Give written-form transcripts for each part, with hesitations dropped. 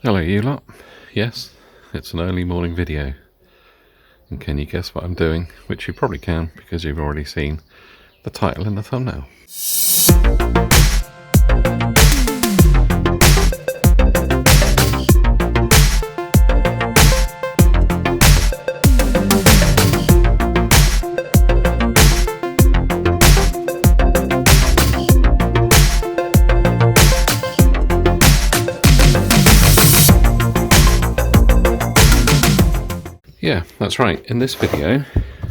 Hello you lot. Yes, it's an early morning video. And can you guess what I'm doing? Which you probably can because you've already seen the title and the thumbnail. Yeah, that's right. In this video,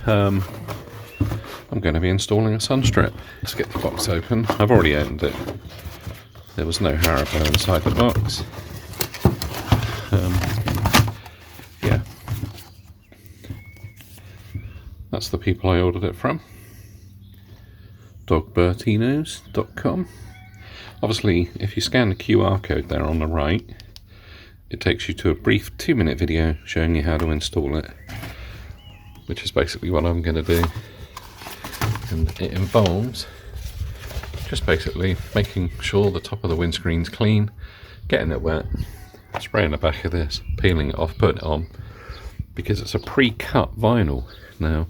I'm going to be installing a Sunstrip. Let's get the box open. I've already opened it. There was no Haribo inside the box. Yeah, that's the people I ordered it from. Dogbertinos.com. Obviously, if you scan the QR code there on the right, it takes you to a brief 2-minute video showing you how to install it, which is basically what I'm going to do. And it involves just basically making sure the top of the windscreen's clean, getting it wet, spraying the back of this, peeling it off, putting it on, because it's a pre-cut vinyl. Now,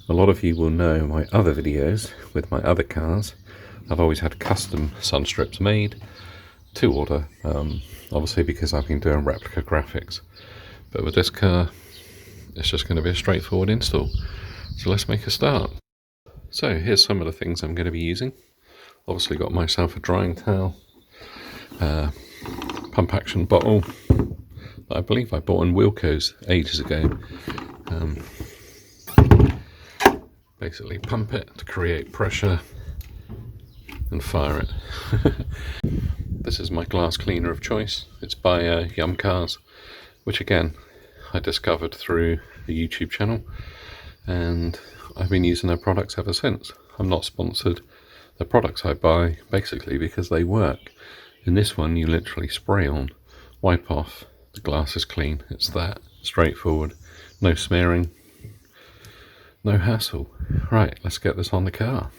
a lot of you will know my other videos with my other cars. I've always had custom Sunstrips made to order, obviously because I've been doing replica graphics. But with this car, it's just going to be a straightforward install. So let's make a start. So here's some of the things I'm going to be using. Obviously got myself a drying towel, pump action bottle that I believe I bought in Wilco's ages ago. Basically pump it to create pressure and fire it. This is my glass cleaner of choice. It's by Yum Cars, which again I discovered through a YouTube channel, and I've been using their products ever since. I'm not sponsored. The products I buy basically because they work. In this one you literally spray on, wipe off, the glass is clean. It's that straightforward, no smearing, no hassle. Right, let's get this on the car.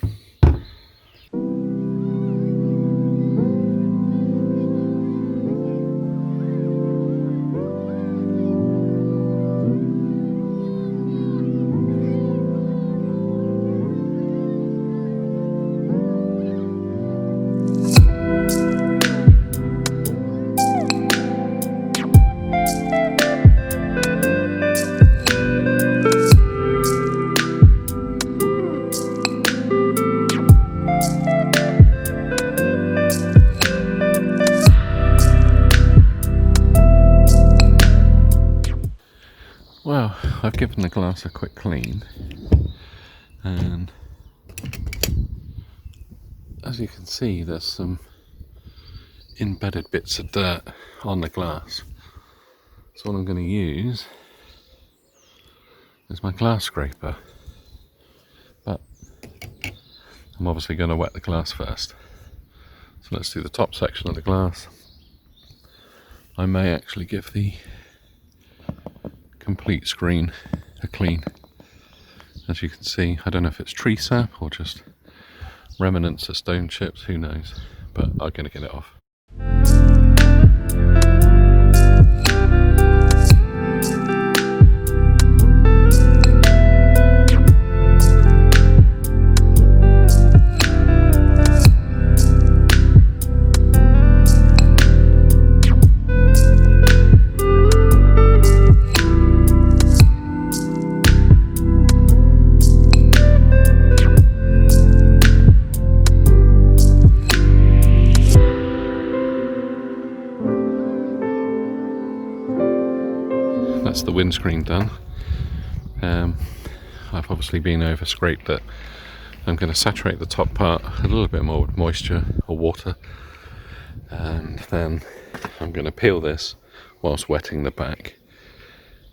Well, I've given the glass a quick clean, and as you can see there's some embedded bits of dirt on the glass. So what I'm going to use is my glass scraper, but I'm obviously going to wet the glass first. So let's do the top section of the glass. I may actually give the complete screen a clean. As you can see, I don't know if it's tree sap or just remnants of stone chips, who knows, but I'm going to get it off. That's the windscreen done. I've obviously been over scraped it. I'm going to saturate the top part a little bit more with moisture or water, and then I'm going to peel this whilst wetting the back.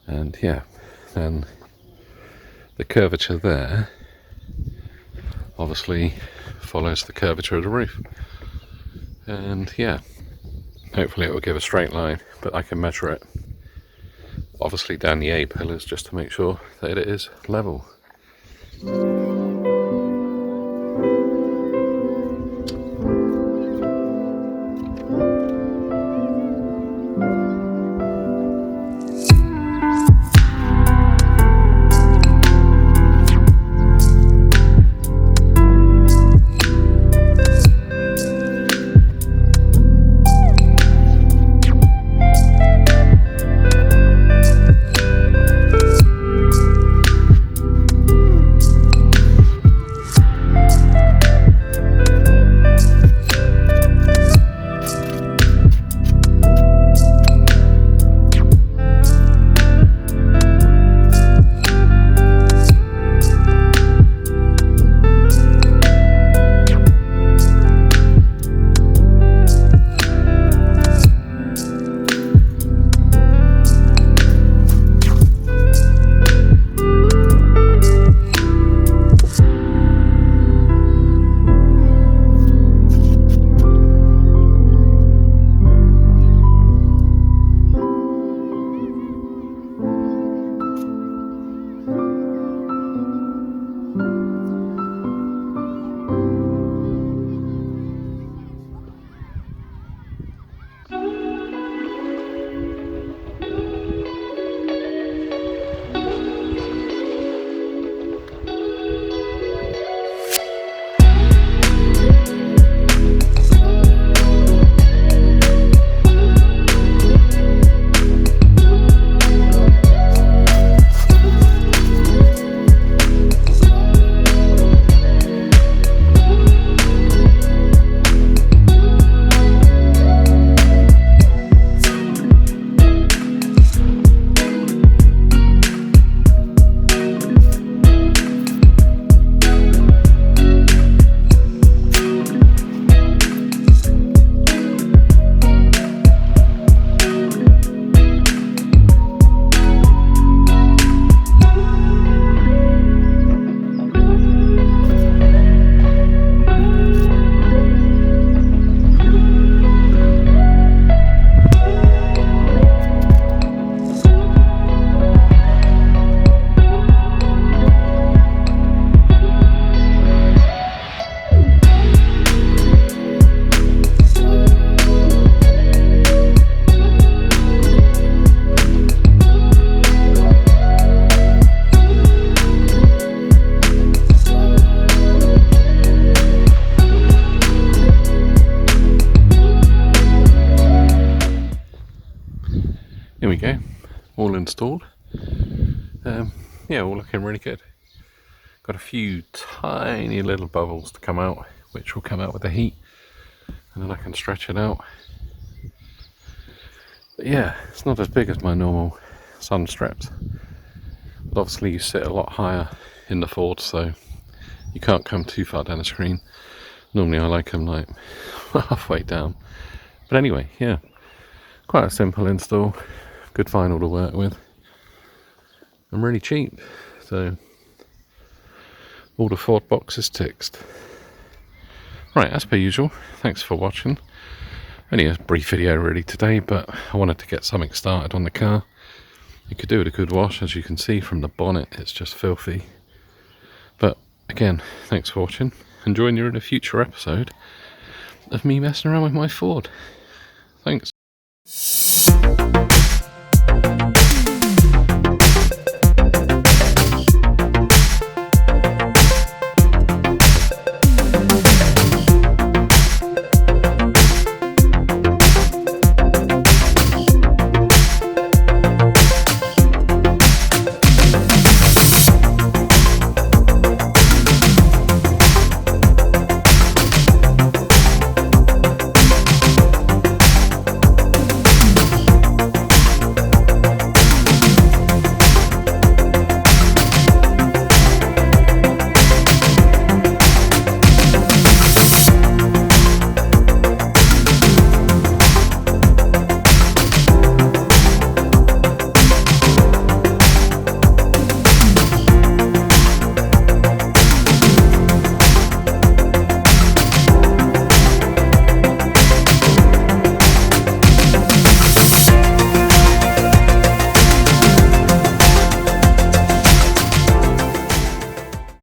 And yeah, then the curvature there obviously follows the curvature of the roof, and yeah, hopefully it will give a straight line, but I can measure it obviously down the A-pillars just to make sure that it is level. all installed. Yeah, all looking really good. Got a few tiny little bubbles to come out, which will come out with the heat, and then I can stretch it out. But yeah, it's not as big as my normal Sunstrips, but obviously you sit a lot higher in the Ford, so you can't come too far down the screen. Normally I like them like halfway down. But anyway, yeah, quite a simple install, good vinyl to work with, and really cheap. So all the Ford boxes ticked. Right, as per usual, thanks for watching. Only a brief video really today, but I wanted to get something started on the car. You could do it a good wash, as you can see from the bonnet, it's just filthy. But again, thanks for watching, and join you in a future episode of me messing around with my Ford. Thanks.